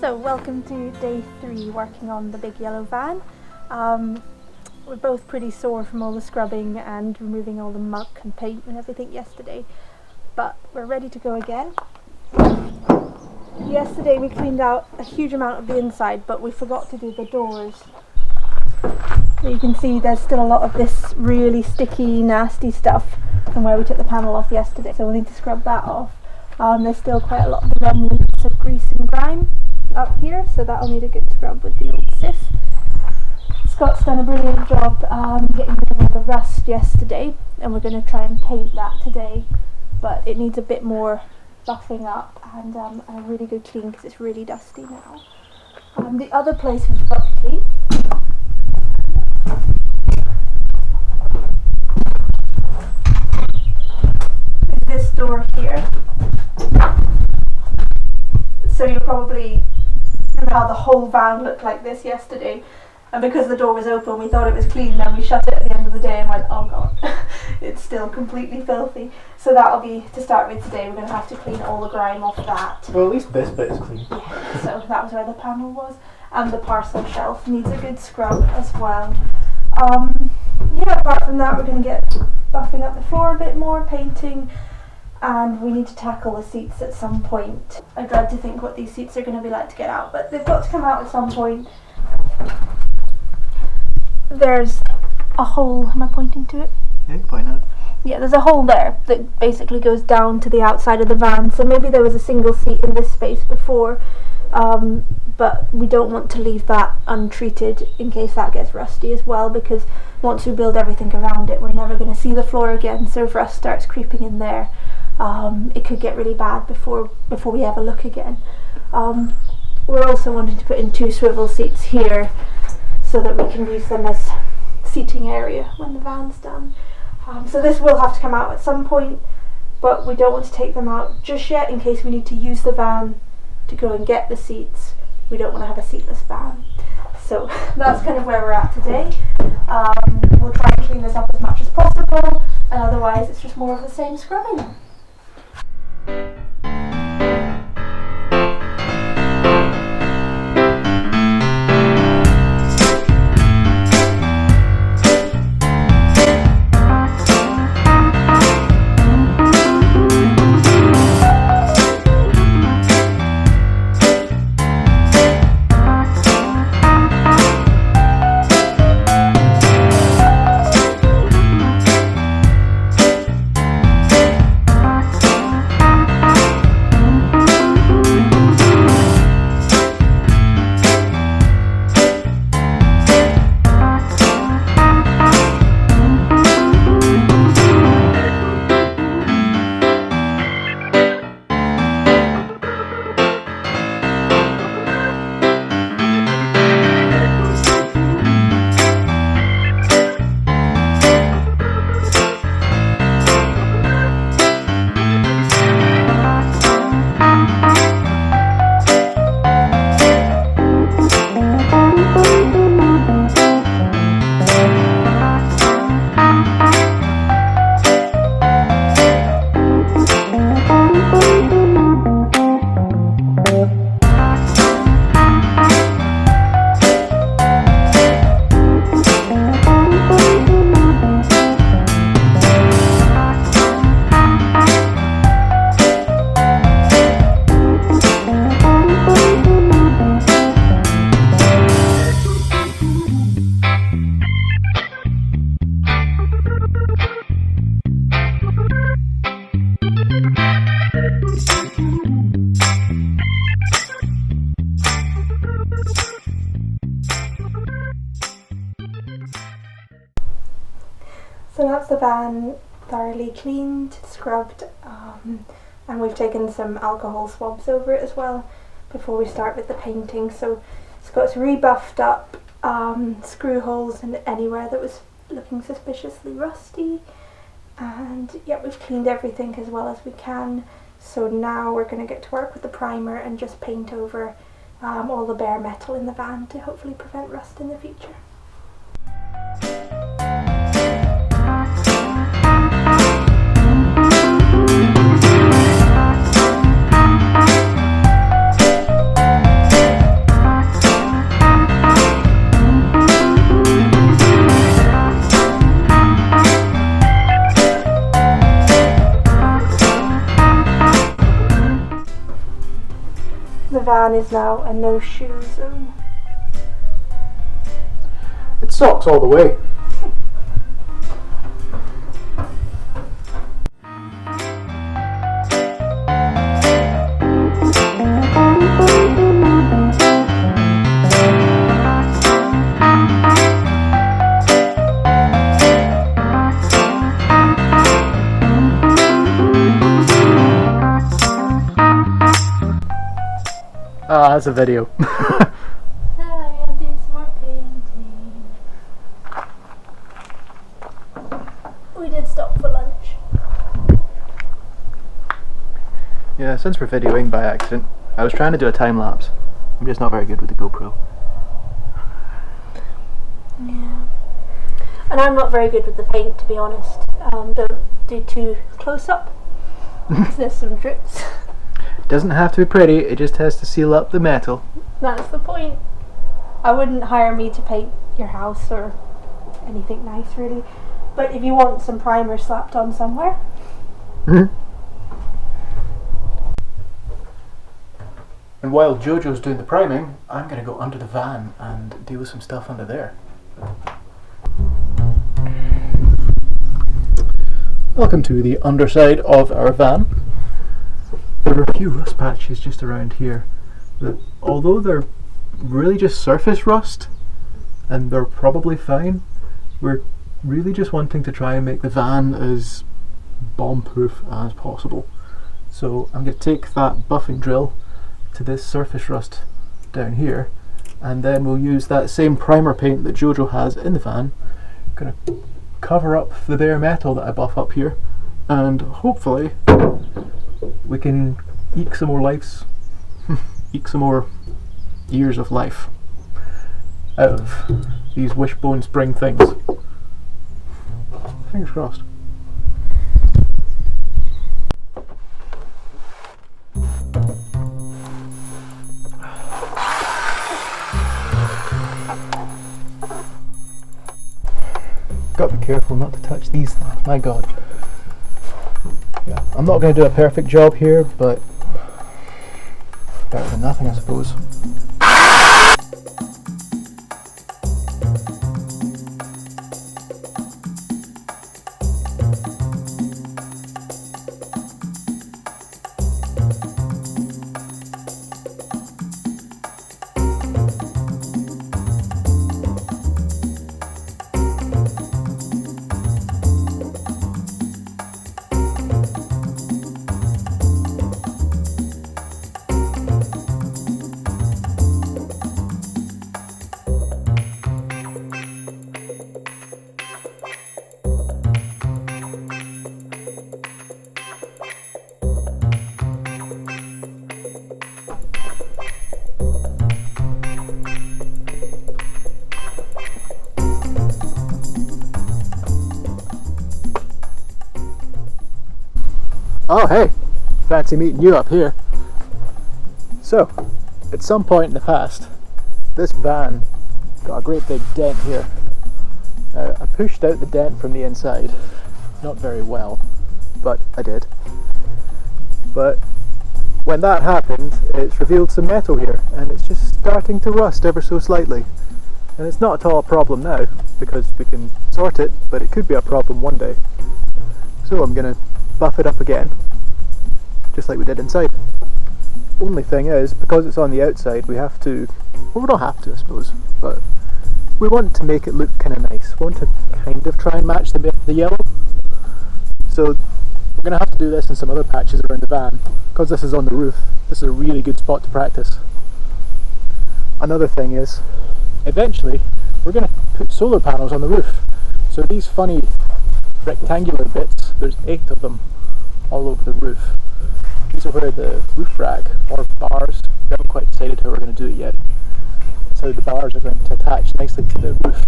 So welcome to day 3 working on the big yellow van. We're both pretty sore from all the scrubbing and removing all the muck and paint and everything yesterday, but we're ready to go again. Yesterday we cleaned out a huge amount of the inside, but we forgot to do the doors. So you can see there's still a lot of this really sticky, nasty stuff from where we took the panel off yesterday, so we'll need to scrub that off. There's still quite a lot of the remnants of grease and grime up here, so that'll need a good scrub with the old sieve. Scott's done a brilliant job getting rid of all the rust yesterday, and we're going to try and paint that today, but it needs a bit more buffing up and a really good clean because it's really dusty now. The other place we've got to clean is this door here. So you'll probably remember how the whole van looked like this yesterday, and because the door was open we thought it was clean, then we shut it at the end of the day and went, oh god, it's still completely filthy. So that'll be, to start with today, we're going to have to clean all the grime off that. Well, at least this bit is clean. Yeah, so that was where the panel was, and the parcel shelf needs a good scrub as well. Yeah, apart from that we're going to get buffing up the floor a bit more, painting, and we need to tackle the seats at some point. I dread to think what these seats are going to be like to get out, but they've got to come out at some point. There's a hole, am I pointing to it? Yeah, you can point at it. Yeah, there's a hole there that basically goes down to the outside of the van, so maybe there was a single seat in this space before, but we don't want to leave that untreated in case that gets rusty as well, because once we build everything around it we're never going to see the floor again, so if rust starts creeping in there it could get really bad before we ever look again. We're also wanting to put in 2 swivel seats here so that we can use them as seating area when the van's done. So this will have to come out at some point, but we don't want to take them out just yet in case we need to use the van to go and get the seats. We don't want to have a seatless van. So that's kind of where we're at today. We'll try and clean this up as much as possible, and otherwise it's just more of the same scrubbing. So that's the van thoroughly cleaned, scrubbed, and we've taken some alcohol swabs over it as well before we start with the painting. So Scott's rebuffed up screw holes and anywhere that was looking suspiciously rusty, and yeah, we've cleaned everything as well as we can. So now we're going to get to work with the primer and just paint over all the bare metal in the van to hopefully prevent rust in the future. van is now a no shoe zone. It socks all the way. Ah, that's a video. I am doing some more painting. We did stop for lunch. Yeah, since we're videoing by accident, I was trying to do a time lapse. I'm just not very good with the GoPro. Yeah. And I'm not very good with the paint, to be honest. Don't do too close up. There's some drips. It doesn't have to be pretty, it just has to seal up the metal. That's the point. I wouldn't hire me to paint your house or anything nice, really. But if you want some primer slapped on somewhere. And while Jojo's doing the priming, I'm going to go under the van and deal with some stuff under there. Welcome to the underside of our van. There are a few rust patches just around here that, although they're really just surface rust and they're probably fine, we're really just wanting to try and make the van as bomb-proof as possible. So I'm going to take that buffing drill to this surface rust down here, and then we'll use that same primer paint that Jojo has in the van. Going to cover up the bare metal that I buff up here, and hopefully we can eke some more eke some more years of life out of these wishbone spring things. Fingers crossed. Got to be careful not to touch these things, my god. Yeah, I'm not going to do a perfect job here, but better than nothing, I suppose. Oh hey, fancy meeting you up here. So, at some point in the past, this van got a great big dent here. Now, I pushed out the dent from the inside, not very well, but I did. But when that happened, it's revealed some metal here, and it's just starting to rust ever so slightly. And it's not at all a problem now, because we can sort it, but it could be a problem one day. So I'm going to buff it up again, just like we did inside. Only thing is, because it's on the outside, we have to, well, we don't have to I suppose, but we want to make it look kind of nice. We want to kind of try and match the yellow. So we're going to have to do this in some other patches around the van. Because this is on the roof, this is a really good spot to practice. Another thing is, eventually we're going to put solar panels on the roof. So these funny rectangular bits, there's 8 of them all over the roof. These are where the roof rack or bars, we haven't quite decided how we're going to do it yet. That's how the bars are going to attach nicely to the roof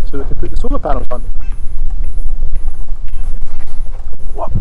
so we can put the solar panels on. Whoop.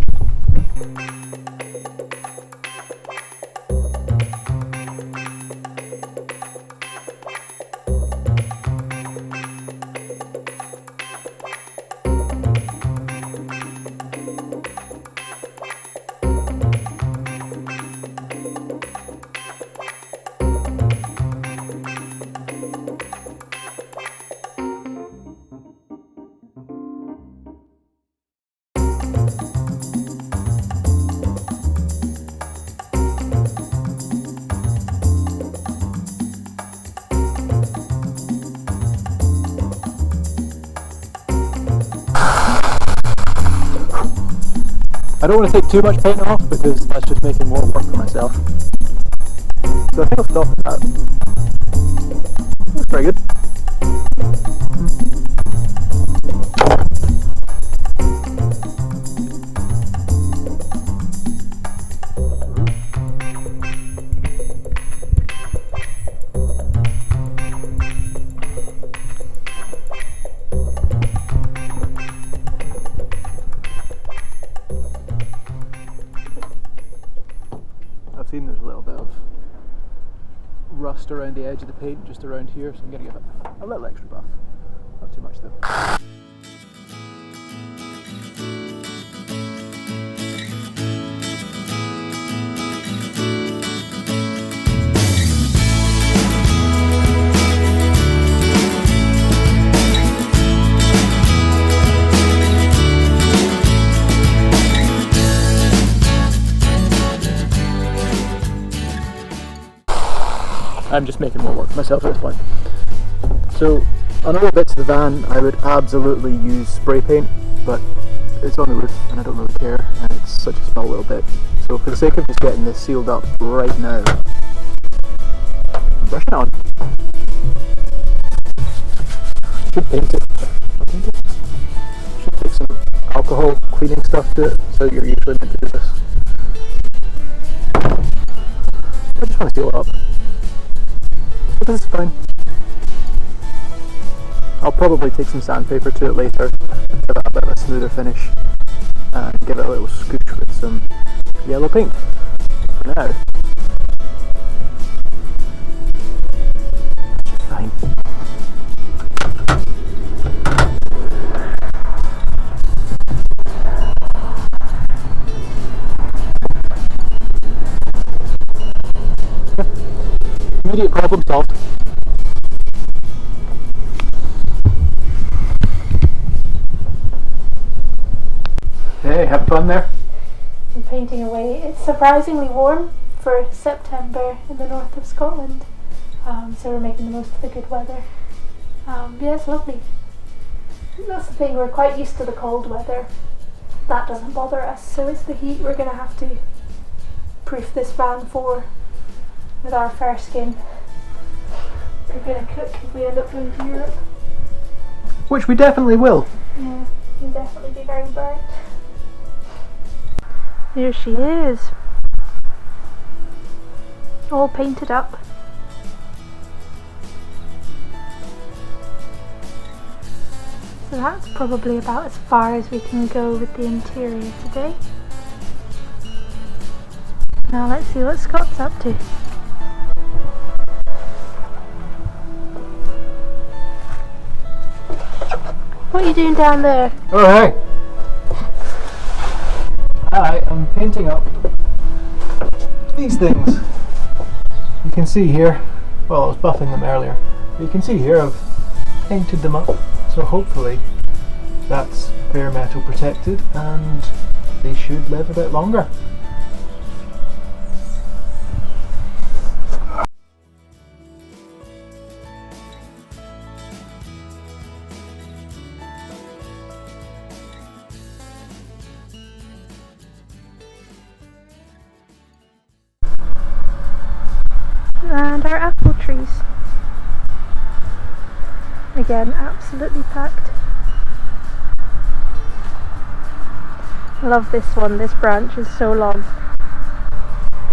I don't want to take too much paint off because that's just making more work for myself. So I think I'll stop at that. That's pretty good. I've seen there's a little bit of rust around the edge of the paint just around here, so I'm going to give it a little extra buff. Not too much though. I'm just making more work for myself at this point. So on other bits of the van I would absolutely use spray paint, but it's on the roof and I don't really care, and it's such a small little bit. So for the sake of just getting this sealed up right now, I'm brushing it on. Should paint it. Should take some alcohol cleaning stuff to it, so you're usually meant to do this. I just want to seal it up. This is fine. I'll probably take some sandpaper to it later, give it a bit of a smoother finish, and give it a little scooch with some yellow paint. For now, it's fine. Immediate problem solved. Hey, have fun there. I'm painting away. It's surprisingly warm for September in the north of Scotland, so we're making the most of the good weather. Yeah, it's lovely. That's the thing, we're quite used to the cold weather. That doesn't bother us, so it's the heat we're going to have to proof this van for with our fair skin. We're going to cook if we end up going to Europe. Which we definitely will. Yeah, you'll definitely be very burnt. Here she is, all painted up. So that's probably about as far as we can go with the interior today. Now let's see what Scott's up to. What are you doing down there? Oh, hey! I am painting up these things. You can see here, well, I was buffing them earlier, but you can see here I've painted them up, so hopefully that's bare metal protected and they should live a bit longer. And our apple trees. Again, absolutely packed. I love this one, this branch is so long.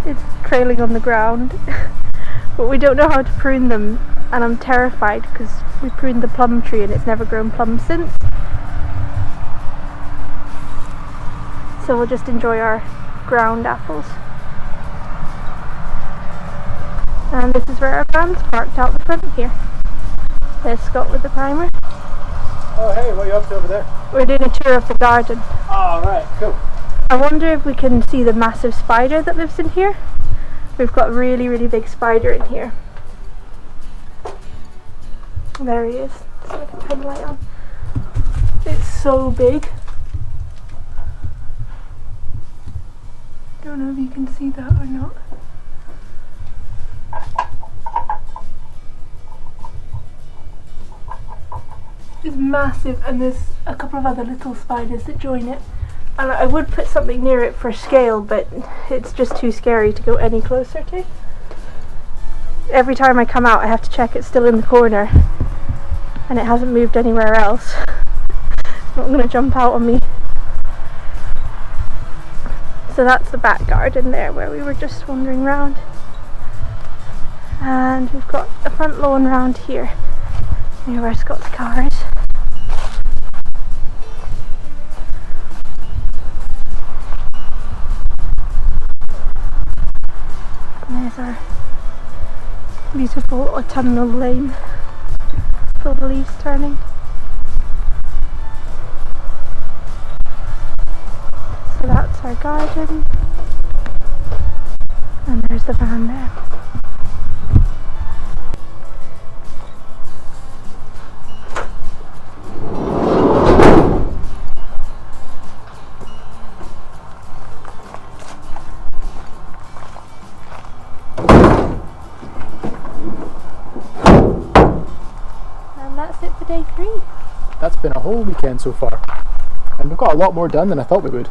It's trailing on the ground, but we don't know how to prune them, and I'm terrified because we pruned the plum tree and it's never grown plums since. So we'll just enjoy our ground apples. And this is where our van's parked out the front here. There's Scott with the primer. Oh hey, what are you up to over there? We're doing a tour of the garden. Oh right, cool. I wonder if we can see the massive spider that lives in here. We've got a really, really big spider in here. There he is. So I can turn the light on. It's so big. Don't know if you can see that or not. It's massive, and there's a couple of other little spiders that join it, And I would put something near it for scale, but it's just too scary to go any closer to. Every time I come out I have to check it's still in the corner and it hasn't moved anywhere else. It's not going to jump out on me. So that's the back garden there where we were just wandering around. And we've got a front lawn round here near where Scott's car is. And there's our beautiful autumnal lane with all the leaves turning. So that's our garden, and there's the van there. And that's it for day 3. That's been a whole weekend so far, and we've got a lot more done than I thought we would.